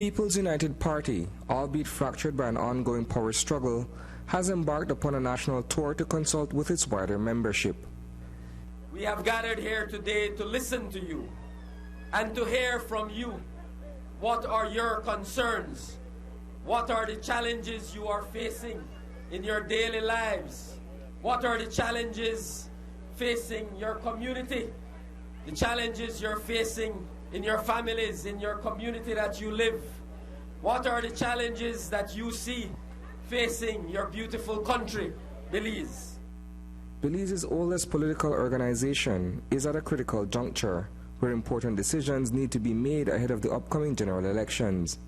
People's United Party, albeit fractured by an ongoing power struggle, has embarked upon a national tour to consult with its wider membership. We have gathered here today to listen to you and to hear from you. What are your concerns? What are the challenges you are facing in your daily lives? What are the challenges facing your community? The challenges you're facing in your families, in your community that you live? What are the challenges that you see facing your beautiful country, Belize? Belize's oldest political organization is at a critical juncture where important decisions need to be made ahead of the upcoming general elections.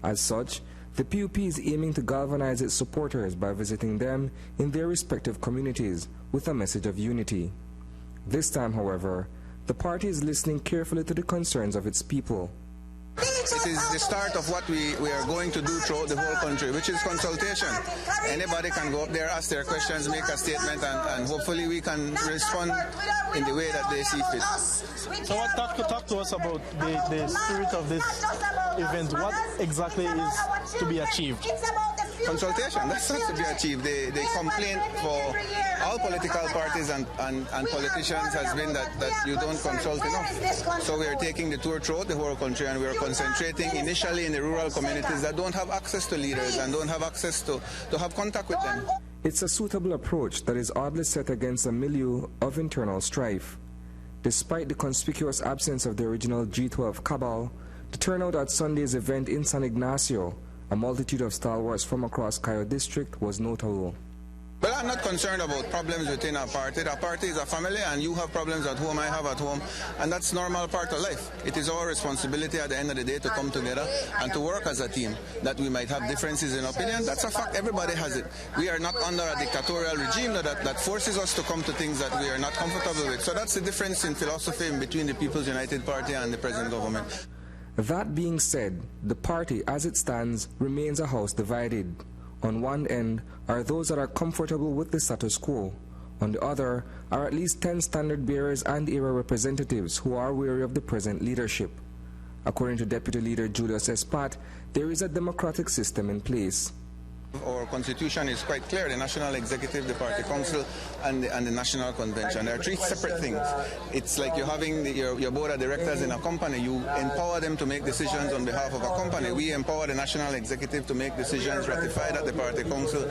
As such, the P.U.P is aiming to galvanize its supporters by visiting them in their respective communities with a message of unity. This time, however, the party is listening carefully to the concerns of its people. It is the start of what we are going to do throughout the whole country, which is consultation. Anybody can go up there, ask their questions, make a statement, and hopefully we can respond in the way that they see fit. So talk to us about the spirit of this event. What exactly is to be achieved? Consultation, that's not to be achieved. The complaint for all political parties and politicians has been that you don't consult enough. So we are taking the tour throughout the whole country, and we are concentrating initially in the rural communities that don't have access to leaders and don't have access to have contact with them. It's a suitable approach that is oddly set against a milieu of internal strife. Despite the conspicuous absence of the original G12 cabal, the turnout at Sunday's event in San Ignacio, a multitude of stalwarts from across Cayo district, was notable. Well, I'm not concerned about problems within our party. Our party is a family, and you have problems at home, I have at home, and that's normal part of life. It is our responsibility at the end of the day to come together and to work as a team. That we might have differences in opinion, that's a fact. Everybody has it. We are not under a dictatorial regime that forces us to come to things that we are not comfortable with. So that's the difference in philosophy between the People's United Party and the present government. That being said, the party as it stands remains a house divided. On one end are those that are comfortable with the status quo. On the other are at least 10 standard bearers and era representatives who are wary of the present leadership. According to Deputy Leader Julius Espat, there is a democratic system in place. Our constitution is quite clear: the National Executive, the Party Council, and the National Convention. There are three separate things. It's like you're having your board of directors in a company. You empower them to make decisions on behalf of a company. We empower the National Executive to make decisions ratified at the Party Council,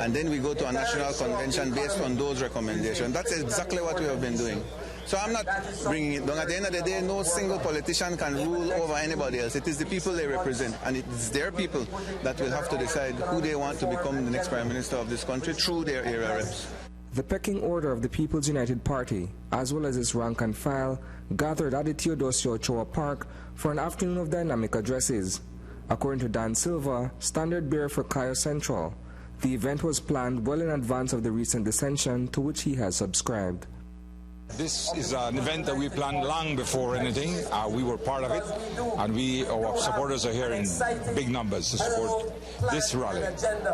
and then we go to a National Convention based on those recommendations. That's exactly what we have been doing. So I'm not bringing it down. At the end of the day, no single politician can rule over anybody else. It is the people they represent, and it is their people that will have to decide who they want to become the next Prime Minister of this country through their area reps. The pecking order of the People's United Party, as well as its rank and file, gathered at the Teodosio Ochoa Park for an afternoon of dynamic addresses. According to Dan Silva, standard bearer for Cayo Central, the event was planned well in advance of the recent dissension to which he has subscribed. This is an event that we planned long before anything. We were part of it, and our supporters are here in big numbers to support this rally.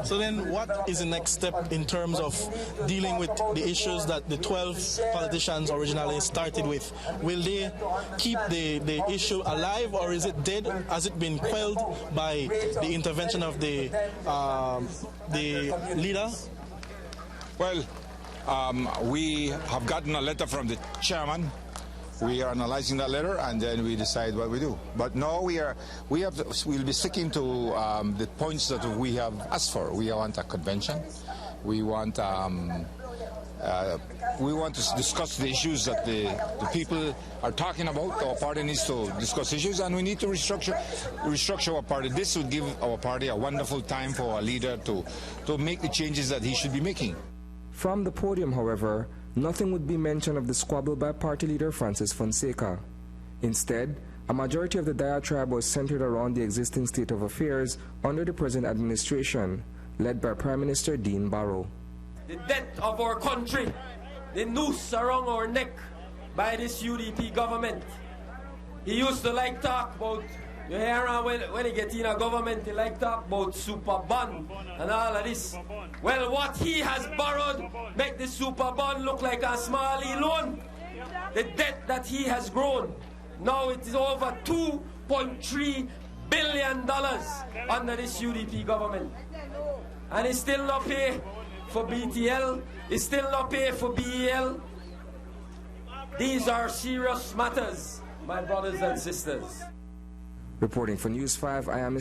So then what is the next step in terms of dealing with the issues that the 12 politicians originally started with? Will they keep the issue alive, or is it dead? Has it been quelled by the intervention of the leader? Well, we have gotten a letter from the chairman. We are analyzing that letter, and then we decide what we do. But no, we'll be sticking to the points that we have asked for. We want a convention. We want to discuss the issues that the people are talking about. Our party needs to discuss issues, and we need to restructure our party. This would give our party a wonderful time for our leader to make the changes that he should be making. From the podium, however, nothing would be mentioned of the squabble by party leader Francis Fonseca. Instead, a majority of the diatribe was centered around the existing state of affairs under the present administration, led by Prime Minister Dean Barrow. The death of our country, the noose around our neck by this UDP government. He used to like talk about, you hear when he get in a government, he like talk about super bond and all of this. Well, what he has borrowed make the super bond look like a small loan. The debt that he has grown, now it is over $2.3 billion under this UDP government. And it's still not pay for BTL, it's still not pay for BEL. These are serious matters, my brothers and sisters. Reporting for News 5, I am